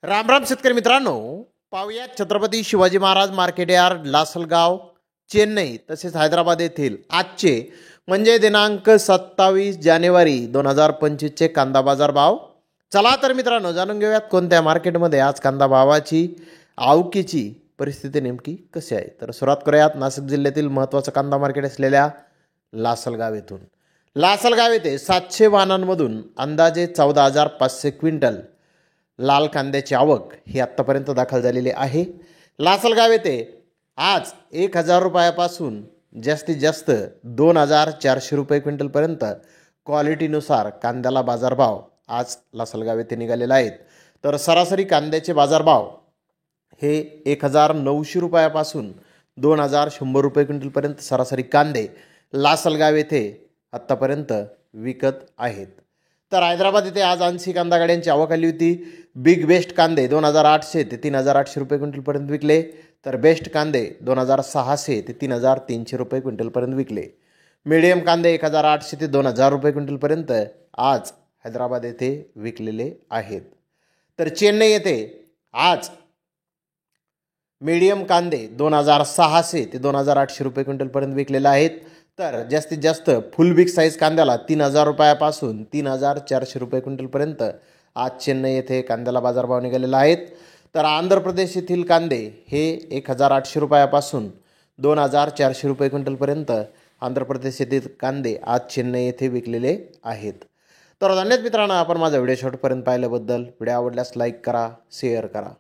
राम राम शेतकरी मित्रांनो, पाहूया छत्रपती शिवाजी महाराज मार्केट यार्ड, लासलगाव, चेन्नई तसेच हैदराबाद येथील आजचे म्हणजे दिनांक 27 जानेवारी 2025चे कांदा बाजार भाव. चला तर मित्रांनो, जाणून घेऊयात कोणत्या मार्केटमध्ये आज कांदा भावाची आवकीची परिस्थिती नेमकी कशी आहे. तर सुरुवात करूयात नाशिक जिल्ह्यातील महत्त्वाचं कांदा मार्केट असलेल्या लासलगाव येथून. लासलगाव येथे 700 वाहनांमधून अंदाजे 14,500 क्विंटल लाल कांद्याची आवक ही आत्तापर्यंत दाखल झालेली आहे. लासलगाव येथे आज 1,000 रुपयापासून जास्तीत जास्त 2,400 रुपये क्विंटलपर्यंत क्वालिटीनुसार कांद्याला बाजारभाव आज लासलगाव येथे निघालेले आहेत. तर सरासरी कांद्याचे बाजारभाव हे 1,900 रुपयापासून 2,100 रुपये क्विंटलपर्यंत सरासरी कांदे लासलगाव येथे आत्तापर्यंत विकत आहेत. तर हैदराबाद येथे आज 80 कांदा गाड्यांची आवक आली होती. बिग बेस्ट कांदे 2,800 ते 3,800 रुपये क्विंटलपर्यंत विकले. तर बेस्ट कांदे 2,600 ते 3,300 रुपये क्विंटलपर्यंत विकले. मीडियम कांदे 1,800 ते 2,000 रुपये क्विंटलपर्यंत आज हैदराबाद येथे विकलेले आहेत. तर चेन्नई येथे आज मीडियम कांदे 2,600 ते 2,800 रुपये क्विंटलपर्यंत विकलेले आहेत. तर जास्तीत जास्त फुल बिग साईज कांद्याला 3,000 रुपयापासून 3,400 रुपये क्विंटलपर्यंत आज चेन्नई येथे कांद्याला बाजारभाव निघालेला आहेत. तर आंध्र प्रदेश येथील कांदे हे 1,800 रुपयापासून 2,400 रुपये क्विंटलपर्यंत आंध्र प्रदेश येथील कांदे आज चेन्नई येथे विकलेले आहेत. तर धन्यवाद मित्रांनो, आपण माझा व्हिडिओ शेवटपर्यंत पाहिल्याबद्दल. व्हिडिओ आवडल्यास लाईक करा, शेअर करा.